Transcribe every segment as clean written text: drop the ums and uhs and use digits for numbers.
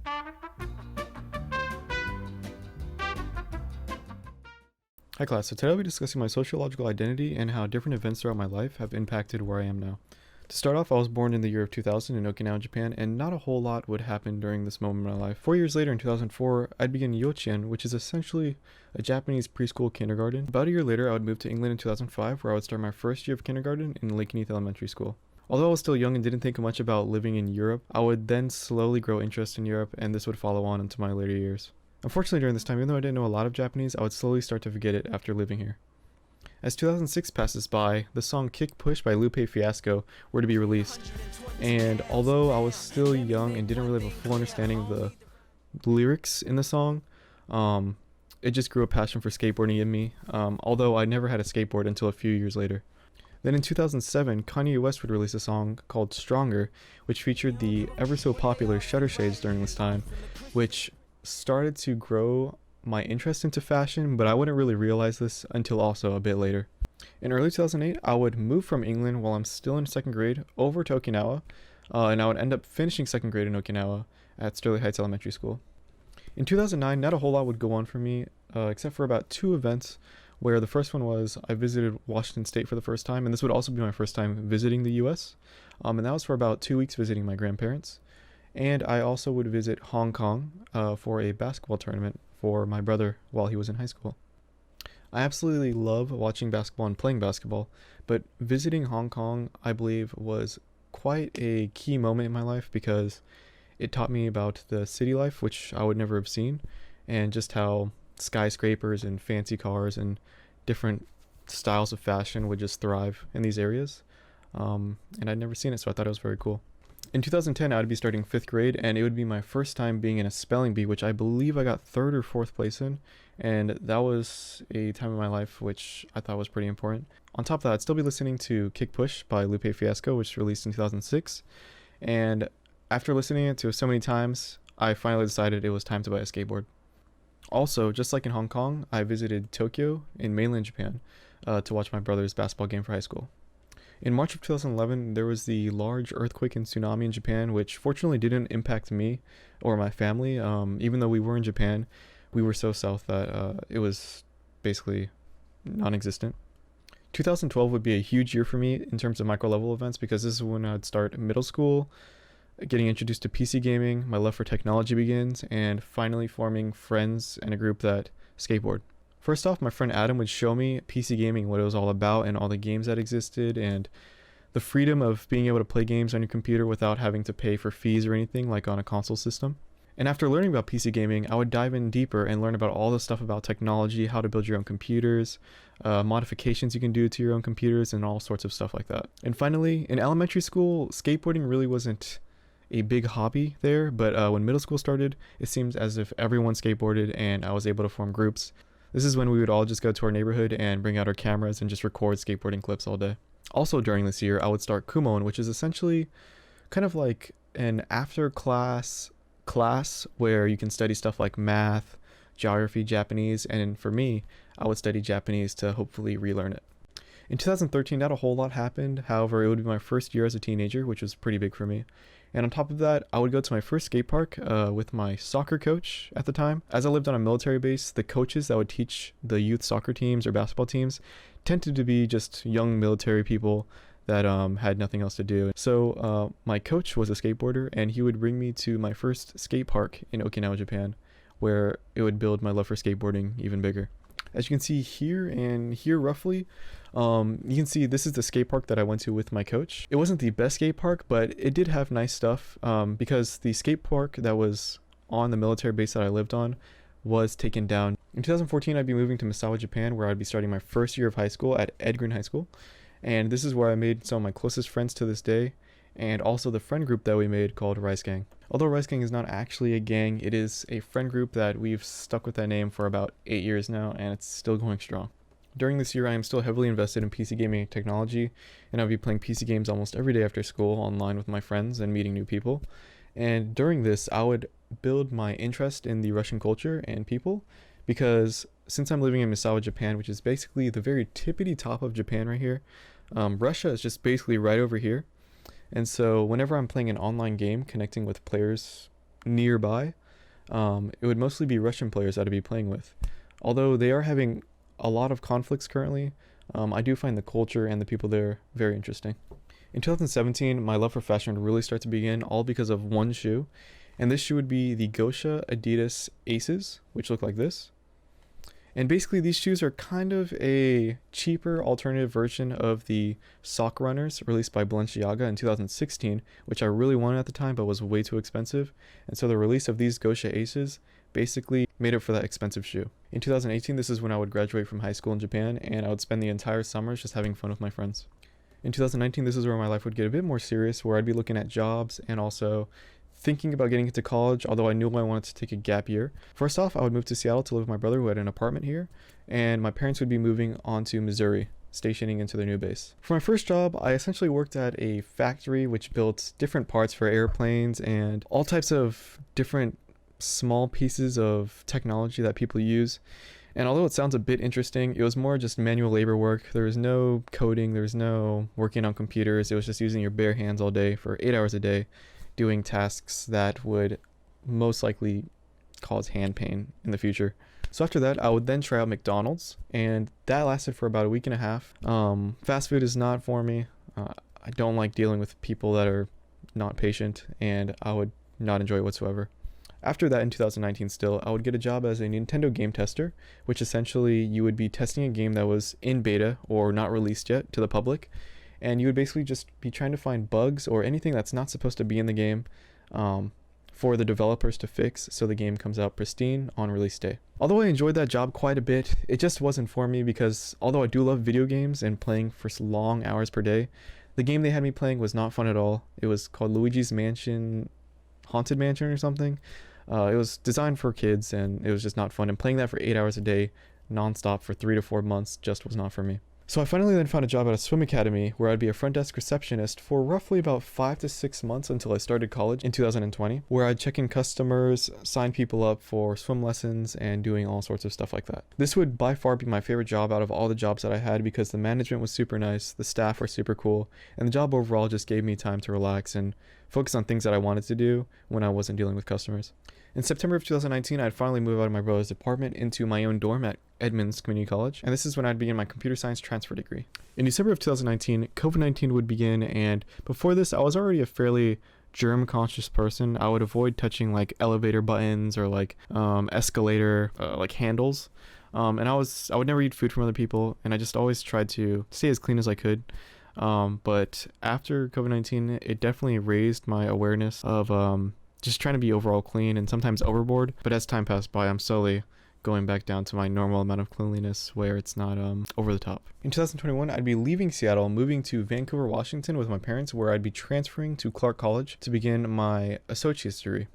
Hi class, so today I'll be discussing my sociological identity and how different events throughout my life have impacted where I am now. To start off, I was born in the year of 2000 in Okinawa, Japan, and not a whole lot would happen during this moment in my life. 4 years later, in 2004, I'd begin Yochien, which is essentially a Japanese preschool kindergarten. About a year later, I would move to England in 2005, where I would start my first year of kindergarten in Lakenheath Elementary School. Although I was still young and didn't think much about living in Europe, I would then slowly grow interest in Europe, and this would follow on into my later years. Unfortunately, during this time, even though I didn't know a lot of Japanese, I would slowly start to forget it after living here. As 2006 passes by, the song Kick Push by Lupe Fiasco were to be released, and although I was still young and didn't really have a full understanding of the lyrics in the song, it just grew a passion for skateboarding in me, although I never had a skateboard until a few years later. Then in 2007, Kanye West would release a song called Stronger, which featured the ever so popular Shutter Shades during this time, which started to grow my interest into fashion, but I wouldn't really realize this until also a bit later. In early 2008, I would move from England while I'm still in second grade over to Okinawa, and I would end up finishing second grade in Okinawa at Sterling Heights Elementary School. In 2009, not a whole lot would go on for me, except for about two events, where the first one was I visited Washington State for the first time, and this would also be my first time visiting the US, and that was for about 2 weeks visiting my grandparents. And I also would visit Hong Kong for a basketball tournament for my brother while he was in high school. I absolutely love watching basketball and playing basketball, but visiting Hong Kong, I believe, was quite a key moment in my life because it taught me about the city life, which I would never have seen, and just how skyscrapers and fancy cars and different styles of fashion would just thrive in these areas. And I'd never seen it, so I thought it was very cool. In 2010, I would be starting 5th grade, and it would be my first time being in a spelling bee, which I believe I got 3rd or 4th place in, and that was a time in my life which I thought was pretty important. On top of that, I'd still be listening to Kick Push by Lupe Fiasco, which was released in 2006, and after listening to it so many times, I finally decided it was time to buy a skateboard. Also, just like in Hong Kong, I visited Tokyo in mainland Japan to watch my brother's basketball game for high school. In March of 2011, there was the large earthquake and tsunami in Japan, which fortunately didn't impact me or my family. Even though we were in Japan, we were so south that it was basically non-existent. 2012 would be a huge year for me in terms of micro-level events because this is when I'd start middle school, getting introduced to PC gaming, my love for technology begins, and finally forming friends and a group that skateboard. First off, my friend Adam would show me PC gaming, what it was all about, and all the games that existed, and the freedom of being able to play games on your computer without having to pay for fees or anything like on a console system. And after learning about PC gaming, I would dive in deeper and learn about all the stuff about technology, how to build your own computers, modifications you can do to your own computers, and all sorts of stuff like that. And finally, in elementary school, skateboarding really wasn't a big hobby there, but when middle school started, it seems as if everyone skateboarded and I was able to form groups. This is when we would all just go to our neighborhood and bring out our cameras and just record skateboarding clips all day. Also during this year, I would start Kumon, which is essentially kind of like an after class where you can study stuff like math, geography, Japanese, and for me, I would study Japanese to hopefully relearn it. In 2013, not a whole lot happened. However, it would be my first year as a teenager, which was pretty big for me. And on top of that, I would go to my first skate park with my soccer coach at the time. As I lived on a military base, the coaches that would teach the youth soccer teams or basketball teams tended to be just young military people that had nothing else to do. So my coach was a skateboarder, and he would bring me to my first skate park in Okinawa, Japan, where it would build my love for skateboarding even bigger. As you can see here and here roughly, you can see this is the skate park that I went to with my coach. It wasn't the best skate park, but it did have nice stuff because the skate park that was on the military base that I lived on was taken down. In 2014, I'd be moving to Misawa, Japan, where I'd be starting my first year of high school at Edgren High School. And this is where I made some of my closest friends to this day, and also the friend group that we made called Rice Gang. Although Rice Gang is not actually a gang, it is a friend group that we've stuck with that name for about 8 years now, and it's still going strong. During this year, I am still heavily invested in PC gaming and technology, and I'll be playing PC games almost every day after school online with my friends and meeting new people. And during this, I would build my interest in the Russian culture and people, because since I'm living in Misawa, Japan, which is basically the very tippity top of Japan right here, Russia is just basically right over here. And so whenever I'm playing an online game connecting with players nearby, it would mostly be Russian players that I'd be playing with. Although they are having a lot of conflicts currently, I do find the culture and the people there very interesting. In 2017, my love for fashion would really start to begin, all because of one shoe, and this shoe would be the Gosha Adidas Aces, which look like this. And basically these shoes are kind of a cheaper alternative version of the sock runners released by Balenciaga in 2016, which I really wanted at the time but was way too expensive. And so the release of these Gosha Aces basically made up for that expensive shoe. In 2018, this is when I would graduate from high school in Japan, and I would spend the entire summers just having fun with my friends. In 2019, this is where my life would get a bit more serious, where I'd be looking at jobs and also thinking about getting into college, although I knew I wanted to take a gap year. First off, I would move to Seattle to live with my brother who had an apartment here, and my parents would be moving on to Missouri, stationing into their new base. For my first job, I essentially worked at a factory which built different parts for airplanes and all types of different small pieces of technology that people use. And although it sounds a bit interesting, it was more just manual labor work. There was no coding, there was no working on computers. It was just using your bare hands all day for 8 hours a day, doing tasks that would most likely cause hand pain in the future. So after that, I would then try out McDonald's, and that lasted for about a week and a half. Fast food is not for me. I don't like dealing with people that are not patient, and I would not enjoy it whatsoever. After that, in 2019 still, I would get a job as a Nintendo game tester, which essentially you would be testing a game that was in beta or not released yet to the public, and you would basically just be trying to find bugs or anything that's not supposed to be in the game for the developers to fix so the game comes out pristine on release day. Although I enjoyed that job quite a bit, it just wasn't for me because although I do love video games and playing for long hours per day, the game they had me playing was not fun at all. It was called Luigi's Mansion, Haunted Mansion or something. It was designed for kids and it was just not fun, and playing that for 8 hours a day non-stop for 3 to 4 months just was not for me. So I finally then found a job at a swim academy where I'd be a front desk receptionist for roughly about 5 to 6 months until I started college in 2020, where I'd check in customers, sign people up for swim lessons, and doing all sorts of stuff like that. This would by far be my favorite job out of all the jobs that I had because the management was super nice, the staff were super cool, and the job overall just gave me time to relax and focus on things that I wanted to do when I wasn't dealing with customers. In September of 2019, I'd finally move out of my brother's apartment into my own dorm at Edmonds Community College, and this is when I'd begin my computer science transfer degree. In December of 2019, COVID-19 would begin, and before this, I was already a fairly germ-conscious person. I would avoid touching like elevator buttons or like escalator like handles, and I would never eat food from other people, and I just always tried to stay as clean as I could. But after COVID-19, it definitely raised my awareness of just trying to be overall clean and sometimes overboard. But as time passed by, I'm slowly going back down to my normal amount of cleanliness where it's not over the top. In 2021, I'd be leaving Seattle, moving to Vancouver, Washington with my parents, where I'd be transferring to Clark College to begin my associate's degree.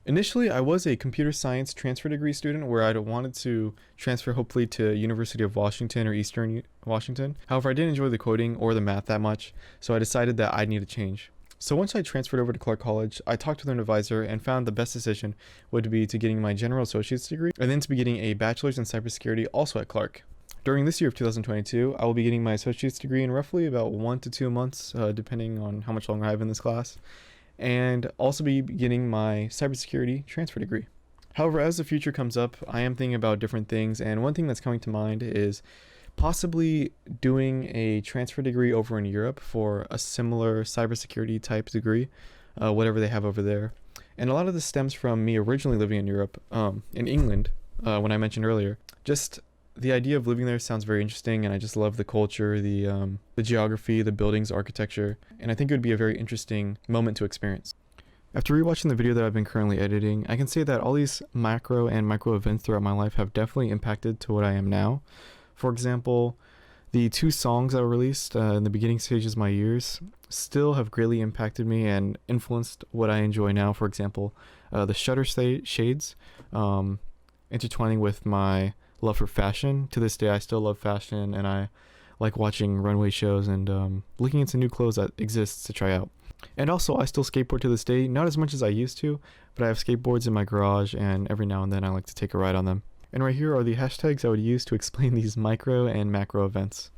Initially, I was a computer science transfer degree student where I'd wanted to transfer hopefully to University of Washington or Eastern Washington. However, I didn't enjoy the coding or the math that much, so I decided that I'd need a change. So once I transferred over to Clark College, I talked with an advisor and found the best decision would be to getting my general associate's degree and then to be getting a bachelor's in cybersecurity also at Clark. During this year of 2022, I will be getting my associate's degree in roughly about 1 to 2 months, depending on how much longer I have in this class, and also be getting my cybersecurity transfer degree. However, as the future comes up, I am thinking about different things, and one thing that's coming to mind is possibly doing a transfer degree over in Europe for a similar cybersecurity type degree, whatever they have over there. And a lot of this stems from me originally living in Europe, in England, when I mentioned earlier. Just the idea of living there sounds very interesting, and I just love the culture, the geography, the buildings, architecture, and I think it would be a very interesting moment to experience. After rewatching the video that I've been currently editing, I can say that all these macro and micro events throughout my life have definitely impacted to what I am now. For example, the 2 songs that were released in the beginning stages of my years still have greatly impacted me and influenced what I enjoy now. For example, the Shutter Shades, intertwining with my love for fashion. To this day, I still love fashion, and I like watching runway shows and looking into new clothes that exist to try out. And also, I still skateboard to this day, not as much as I used to, but I have skateboards in my garage, and every now and then I like to take a ride on them. And right here are the hashtags I would use to explain these micro and macro events.